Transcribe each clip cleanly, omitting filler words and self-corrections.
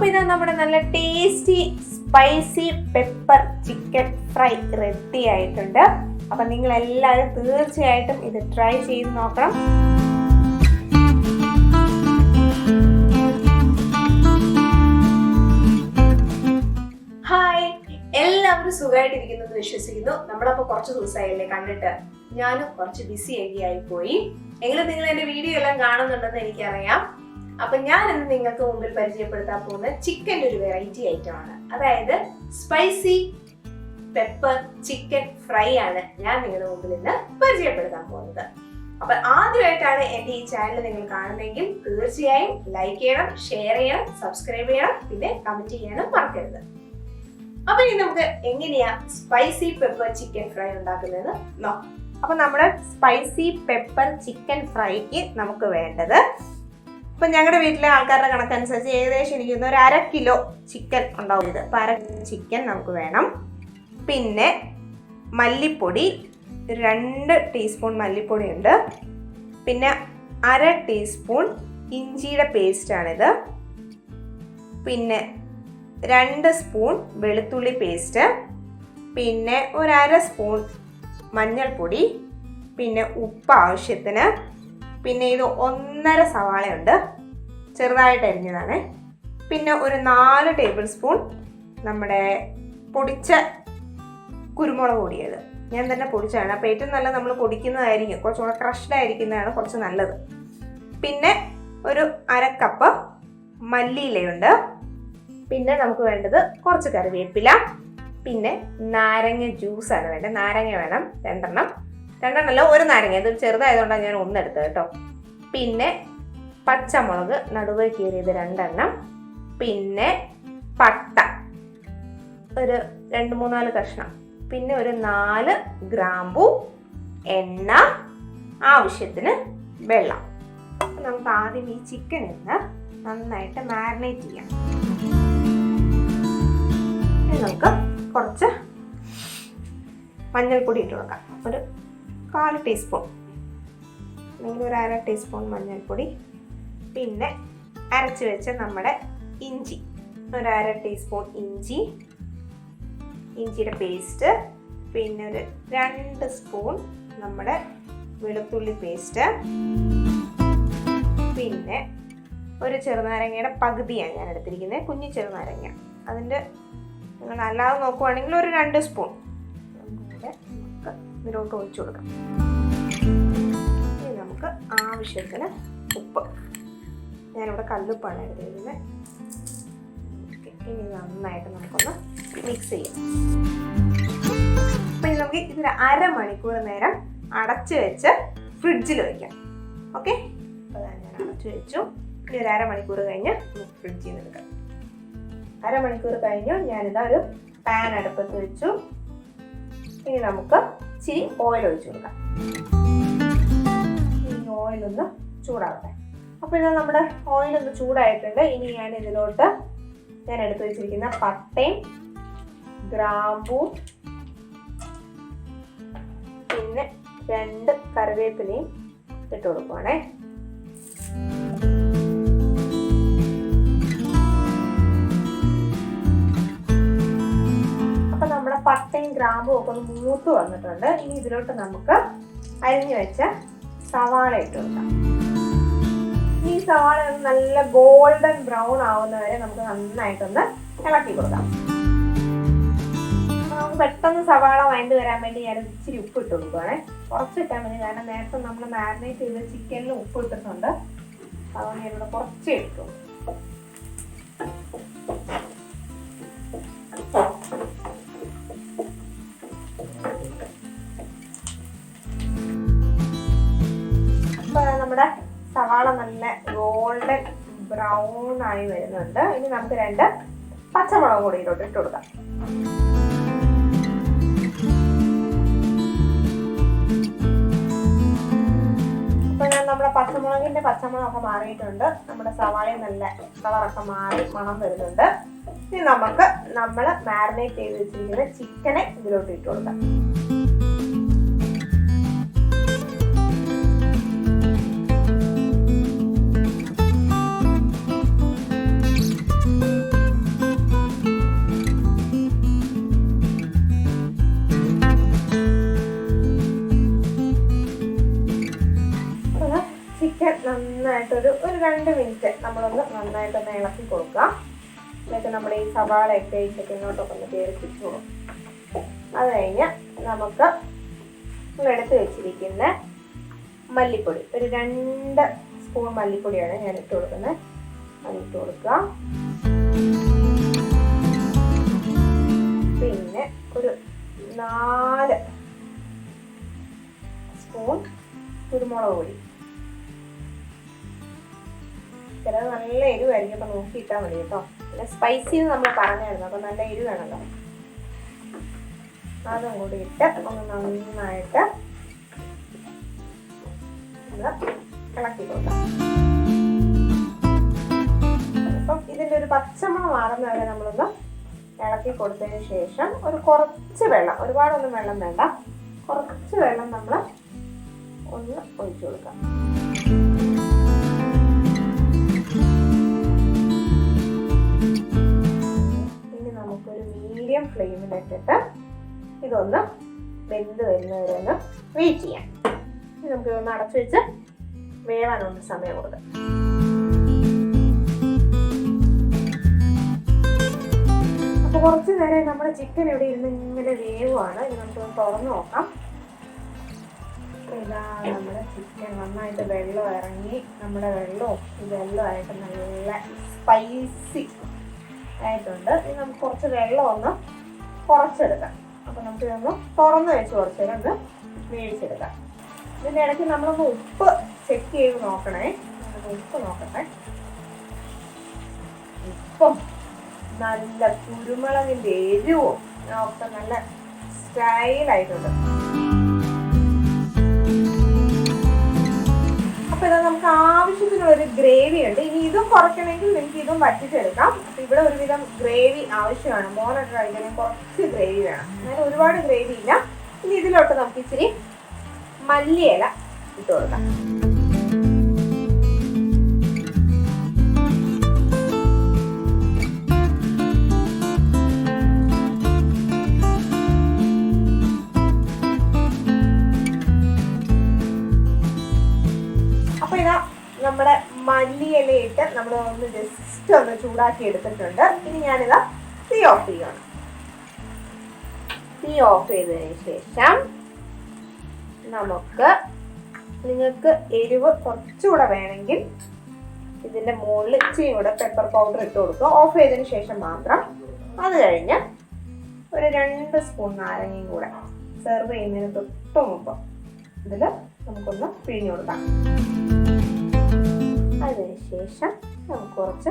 ഇതാ നമ്മുടെ നല്ല tasty spicy pepper chicken fry ready ആയിട്ടുണ്ട്. അപ്പം നിങ്ങൾ എല്ലാവരും തീർച്ചയായിട്ടും ഇത് ട്രൈ ചെയ്ത് നോക്കണം. ഹായ്, എല്ലാവരും സുഖമായിട്ടിരിക്കുന്നത് വിശ്വസിക്കുന്നു. നമ്മളപ്പോൾ കുറച്ച് ദിവസമായില്ലേ കണ്ടിട്ട്. ഞാനും കുറച്ച് ബിസി ഒക്കെ ആയിപ്പോയി. എങ്കിലും നിങ്ങൾ എൻ്റെ വീഡിയോ എല്ലാം കാണുന്നുണ്ടെന്ന് എനിക്കറിയാം. അപ്പൊ ഞാൻ ഇന്ന് നിങ്ങൾക്ക് മുമ്പിൽ പരിചയപ്പെടുത്താൻ പോകുന്ന ചിക്കൻ്റെ ഒരു വെറൈറ്റി ഐറ്റം ആണ്. അതായത് സ്പൈസി പെപ്പർ ചിക്കൻ ഫ്രൈ ആണ് ഞാൻ നിങ്ങളുടെ മുമ്പിൽ ഇന്ന് പരിചയപ്പെടുത്താൻ പോകുന്നത്. അപ്പൊ ആദ്യമായിട്ടാണ് എൻ്റെ ഈ ചാനൽ നിങ്ങൾ കാണുന്നതെങ്കിൽ തീർച്ചയായും ലൈക്ക് ചെയ്യണം, ഷെയർ ചെയ്യണം, സബ്സ്ക്രൈബ് ചെയ്യണം, പിന്നെ കമന്റ് ചെയ്യാനും മറക്കരുത്. അപ്പൊ ഇനി നമുക്ക് എങ്ങനെയാ സ്പൈസി പെപ്പർ ചിക്കൻ ഫ്രൈ ഉണ്ടാക്കുന്നതെന്ന് നോക്കാം. അപ്പൊ നമ്മുടെ സ്പൈസി പെപ്പർ ചിക്കൻ ഫ്രൈക്ക് നമുക്ക് വേണ്ടത്, ഇപ്പൊ ഞങ്ങളുടെ വീട്ടിലെ ആൾക്കാരുടെ കണക്കനുസരിച്ച് ഏകദേശം ഇരിക്കുന്ന ഒരു 1/2 കിലോ ചിക്കൻ ഉണ്ടാവും. ഇത് 1/2 ചിക്കൻ നമുക്ക് വേണം. പിന്നെ മല്ലിപ്പൊടി 2 ടീസ്പൂൺ മല്ലിപ്പൊടി ഉണ്ട്. പിന്നെ 1/2 ടീസ്പൂൺ ഇഞ്ചിയുടെ പേസ്റ്റാണിത്. പിന്നെ 2 സ്പൂൺ വെളുത്തുള്ളി പേസ്റ്റ്, പിന്നെ 1/2 സ്പൂൺ മഞ്ഞൾപ്പൊടി, പിന്നെ ഉപ്പ് ആവശ്യത്തിന്, പിന്നെ ഇത് 1.5 സവാളയുണ്ട്, ചെറുതായിട്ട് അരിഞ്ഞതാണ്. പിന്നെ ഒരു 4 ടേബിൾ സ്പൂൺ നമ്മുടെ പൊടിച്ച കുരുമുളക് പൊടിയത് ഞാൻ തന്നെ പൊടിച്ചതാണ്. അപ്പോൾ ഏറ്റവും നല്ലത് നമ്മൾ പൊടിക്കുന്നതായിരിക്കും, കുറച്ചുകൂടെ ക്രഷ്ഡ് ആയിരിക്കുന്നതാണ് കുറച്ച് നല്ലത്. പിന്നെ ഒരു 1/2 കപ്പ് മല്ലിയിലയുണ്ട്. പിന്നെ നമുക്ക് വേണ്ടത് കുറച്ച് കറിവേപ്പില, പിന്നെ നാരങ്ങ ജ്യൂസാണ് വേണ്ടത്. നാരങ്ങ വേണം 2 ഒരു നാരങ്ങ, ഇത് ചെറുതായതുകൊണ്ടാണ് ഞാൻ 1 എടുത്തത് കേട്ടോ. പിന്നെ പച്ചമുളക് നടുവേ കീറിയത് 2, പിന്നെ പട്ട ഒരു 2-3-4 കഷ്ണം, പിന്നെ ഒരു 4 ഗ്രാമ്പു, എണ്ണ, ആവശ്യത്തിന് വെള്ളം. നമുക്ക് ആദ്യം ഈ ചിക്കൻ ഇന്ന് നന്നായിട്ട് മാരിനേറ്റ് ചെയ്യാം. നമുക്ക് കുറച്ച് മഞ്ഞൾപ്പൊടി ഇട്ട് കൊടുക്കാം. ഒരു 1/4 ടീസ്പൂൺ അല്ലെങ്കിൽ ഒരു 1/2 ടീസ്പൂൺ മഞ്ഞൾപ്പൊടി. പിന്നെ അരച്ച് വെച്ച നമ്മുടെ ഇഞ്ചി, ഒരു 1/2 ടീസ്പൂൺ ഇഞ്ചിയുടെ പേസ്റ്റ്. പിന്നെ ഒരു 2 സ്പൂൺ നമ്മുടെ വെളുത്തുള്ളി പേസ്റ്റ്. പിന്നെ ഒരു ചെറുനാരങ്ങയുടെ പകുതിയാണ് ഞാൻ എടുത്തിരിക്കുന്നത്, കുഞ്ഞു ചെറുനാരങ്ങ. അതിൻ്റെ നിങ്ങൾ അല്ലാതെ നോക്കുവാണെങ്കിൽ ഒരു 2 സ്പൂൺ നമുക്ക് ഇതിലോട്ട് ഒഴിച്ചു കൊടുക്കാം. ഇനി നമുക്ക് ആവശ്യത്തിന് ഉപ്പ്, ഞാനിവിടെ കല്ലുപ്പാണ് എടുത്തിരിക്കുന്നത്. ഇനി നന്നായിട്ട് നമുക്കൊന്ന് മിക്സ് ചെയ്യാം. അപ്പം ഇനി നമുക്ക് ഇതിന് 1/2 മണിക്കൂർ നേരം അടച്ചു വെച്ച് ഫ്രിഡ്ജിൽ വയ്ക്കാം. ഓക്കെ, അപ്പോൾ ഞാൻ അടച്ചു വെച്ചു. ഇനി ഒരു 1/2 മണിക്കൂർ കഴിഞ്ഞ് നമുക്ക് ഫ്രിഡ്ജിൽ നിന്ന് എടുക്കാം. 1/2 മണിക്കൂർ കഴിഞ്ഞു ഞാനിതാ ഒരു പാൻ അടുപ്പത്ത് വെച്ചു. ഇനി നമുക്ക് ഇച്ചിരി ഓയിൽ ഒഴിച്ചു കൊടുക്കാം. ഇനി ഓയിലൊന്ന് ചൂടാവട്ടെ. അപ്പോൾ ഇത് നമ്മുടെ ഓയിലൊന്ന് ചൂടായിട്ടുണ്ട്. ഇനി ഞാൻ ഇതിലോട്ട് ഞാൻ എടുത്തു വെച്ചിരിക്കുന്ന പട്ടയും ഗ്രാമ്പൂവും പിന്നെ 2 കറിവേപ്പിലയും ഇട്ട് കൊടുക്കുവാണേ. നമ്മുടെ പട്ടയും ഗ്രാമ്പും ഒക്കെ ഒന്ന് മൂത്ത് വന്നിട്ടുണ്ട്. ഇനി ഇതിലോട്ട് നമുക്ക് അരിഞ്ഞു വെച്ച സവാള ഇട്ട് കൊടുക്കാം. ഈ സവാള നല്ല ഗോൾഡൻ ബ്രൗൺ ആവുന്നവരെ നമുക്ക് നന്നായിട്ടൊന്ന് ഇളക്കി കൊടുക്കാം. നമുക്ക് പെട്ടെന്ന് സവാള വഴണ്ട് വരാൻ വേണ്ടി ഞാൻ ഇച്ചിരി ഉപ്പ് ഇട്ട് കൊടുക്കുവാണേ. കുറച്ചിട്ടാൽ മതി, കാരണം നേരത്തെ നമ്മൾ മാരിനേറ്റ് ചെയ്ത ചിക്കനിൽ ഉപ്പ് ഇട്ടിട്ടുണ്ട്. അതുകൊണ്ട് ഞാനിവിടെ കുറച്ചേ ഇട്ടു. നമ്മുടെ സവാള നല്ല ഗോൾഡൻ ബ്രൗൺ ആയി വരുന്നുണ്ട്. ഇനി നമുക്ക് 2 പച്ചമുളക് കൂടി ഇതിലോട്ട് ഇട്ട് കൊടുക്കാം. അപ്പൊ നമ്മുടെ പച്ചമുളകൊക്കെ മാറിയിട്ടുണ്ട്. നമ്മുടെ സവാളയും നല്ല കളറൊക്കെ മാറി മണം വരുന്നുണ്ട്. ഇനി നമുക്ക് നമ്മൾ മാരിനേറ്റ് ചെയ്ത് വെച്ചിരിക്കുന്ന ചിക്കനെ ഇതിലോട്ട് ഇട്ട് കൊടുക്കാം. ചിക്കൻ നന്നായിട്ടൊരു 2 മിനിറ്റ് നമ്മളൊന്ന് നന്നായിട്ടൊന്ന് ഇളക്കി കൊടുക്കാം. എന്നിട്ട് നമ്മുടെ ഈ സവാളയൊക്കെ ഈ ചിക്കനോട്ടൊക്കെ ഒന്ന് കയറി പിടിച്ചോളും. അത് കഴിഞ്ഞ് നമുക്ക് എടുത്ത് വെച്ചിരിക്കുന്ന മല്ലിപ്പൊടി, ഒരു 2 സ്പൂൺ മല്ലിപ്പൊടിയാണ് ഞാൻ ഇട്ട് കൊടുക്കുന്നത്. അതിട്ട് കൊടുക്കാം. പിന്നെ ഒരു 4 സ്പൂൺ കുരുമുളക് പൊടി. ചിലത് നല്ല എരിവായിരിക്കും, അപ്പൊ നോക്കിയിട്ടാൽ മതി കേട്ടോ. പിന്നെ സ്പൈസി നമ്മൾ പറഞ്ഞായിരുന്നു, അപ്പൊ നല്ല എരിവ് വേണമല്ലോ. അതും കൂടി ഇട്ട് ഒന്ന് നന്നായിട്ട് ഇളക്കി കൊടുക്കാം. അപ്പം ഇതിൻ്റെ ഒരു പച്ചമണം മാറുന്ന വരെ നമ്മളൊന്ന് ഇളക്കി കൊടുത്തതിന് ശേഷം കുറച്ച് വെള്ളം, ഒരുപാടൊന്നും വെള്ളം വേണ്ട, കുറച്ച് വെള്ളം നമ്മൾ ഒന്ന് ഒഴിച്ചു കൊടുക്കാം. ഇനി നമുക്കൊരു മീഡിയം ഫ്ലെയിമിലിട്ടിട്ട് ഇതൊന്ന് വെന്ത് വരുന്നവരെ ഒന്ന് വെയിറ്റ് ചെയ്യാം. ഇനി നമുക്ക് ഇതൊന്ന് അടച്ചു വെച്ച് വേവാനൊന്ന് സമയം കൊടുക്കാം. അപ്പോൾ കുറച്ച് നേരം നമ്മുടെ ചിക്കൻ ഇവിടെ ഇരുന്ന് ഇങ്ങനെ വേവുമാണ്. ഇനി നമുക്കൊന്ന് തുറന്ന് നോക്കാം. ഇതാ നമ്മുടെ ചിക്കൻ നന്നായിട്ട് വെള്ളം ഇറങ്ങി, നമ്മുടെ വെള്ളവും ഇതെല്ലാമായിട്ട് നല്ല സ്പൈസി ആയിട്ടുണ്ട്. ഇനി നമുക്ക് കുറച്ച് വെള്ളം ഒന്ന് കുറച്ചെടുക്കാം. അപ്പോൾ നമുക്ക് ഇതൊന്ന് തുറന്ന് വെച്ച് കുറച്ച് നേരം ഒന്ന് വേവിച്ചെടുക്കാം. ഇതിൻ്റെ ഇടയ്ക്ക് നമ്മളൊന്ന് ഉപ്പ് ചെക്ക് ചെയ്ത് നോക്കണേ. ഉപ്പ് നോക്കട്ടെ. ഉപ്പും നല്ല കുരുമുളകിൻ്റെ എരിവും ഒക്കെ നല്ല സ്റ്റൈലായിട്ടുണ്ട്. അപ്പൊ ഇത് നമുക്ക് ആവശ്യത്തിനുള്ളൊരു ഗ്രേവി ഉണ്ട്. ഇനി ഇതും കുറയ്ക്കണമെങ്കിൽ നിങ്ങൾക്ക് ഇതും വറ്റിച്ചെടുക്കാം. അപ്പൊ ഇവിടെ ഒരുവിധം ഗ്രേവി ആവശ്യമാണ്. മോനൊക്കെ കഴിക്കണമെങ്കിൽ കുറച്ച് ഗ്രേവി വേണം. അങ്ങനെ ഒരുപാട് ഗ്രേവി ഇല്ല. ഇനി ഇതിലോട്ട് നമുക്ക് ഇച്ചിരി മല്ലിയില ഇട്ട് കൊടുക്കാം. അപ്പൊ ഇതാ നമ്മുടെ മല്ലിയിലയിട്ട് നമ്മൾ ഒന്ന് ജസ്റ്റ് ഒന്ന് ചൂടാക്കി എടുത്തിട്ടുണ്ട്. ഇനി ഞാനിതാ തീ ഓഫ് ചെയ്യണം. തീ ഓഫ് ചെയ്തതിന് ശേഷം നിങ്ങൾക്ക് എരിവ് കുറച്ചുകൂടെ വേണമെങ്കിൽ ഇതിൻ്റെ മുകളിൽ ഇച്ചിരി കൂടെ പെപ്പർ പൗഡർ ഇട്ട് കൊടുക്കുക. ഓഫ് ചെയ്തതിന് ശേഷം മാത്രം. അത് കഴിഞ്ഞ് ഒരു 2 സ്പൂൺ നാരങ്ങയും കൂടെ സെർവ് ചെയ്യുന്നതിന് തൊട്ട് മുമ്പ് ഇതിൽ നമുക്കൊന്ന് പിഴിഞ്ഞു കൊടുക്കാം. അതിനുശേഷം നമുക്ക് കുറച്ച്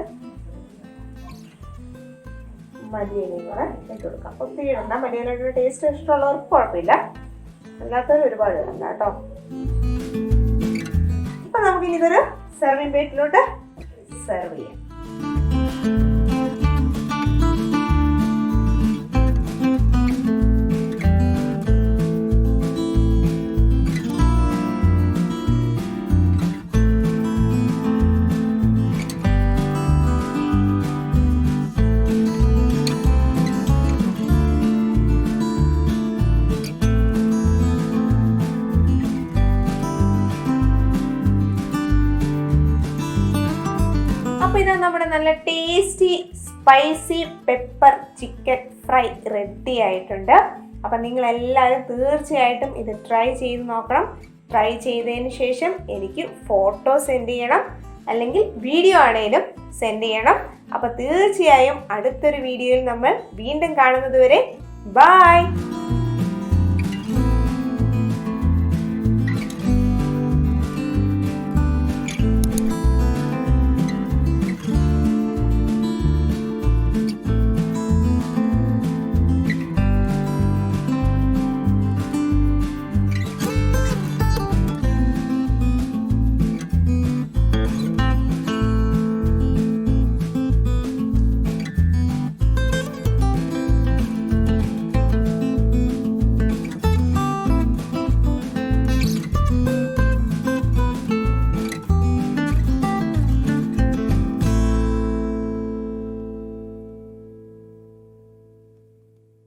മല്ലിയിലയും കൂടെ ഇട്ട് കൊടുക്കാം. ഒത്തിരി ഇടണ്ട. മല്ലിയിലയുടെ ടേസ്റ്റ് ഇഷ്ടമുള്ളവർക്ക് കുഴപ്പമില്ല, അല്ലാത്തവർ ഒരുപാട് ഇടണ്ട കേട്ടോ. അപ്പൊ നമുക്കിനി ഇതൊരു സെർവിങ് പ്ലേറ്റിലോട്ട് സെർവ് ചെയ്യാം. അപ്പോൾ ഇത് നമ്മുടെ നല്ല tasty spicy pepper chicken fry ready ആയിട്ടുണ്ട്. അപ്പം നിങ്ങളെല്ലാവരും തീർച്ചയായിട്ടും ഇത് ട്രൈ ചെയ്ത് നോക്കണം. ട്രൈ ചെയ്തതിന് ശേഷം എനിക്ക് ഫോട്ടോ സെൻഡ് ചെയ്യണം, അല്ലെങ്കിൽ വീഡിയോ ആണെങ്കിലും സെൻഡ് ചെയ്യണം. അപ്പോൾ തീർച്ചയായും അടുത്തൊരു വീഡിയോയിൽ നമ്മൾ വീണ്ടും കാണുന്നത് വരെ ബൈ.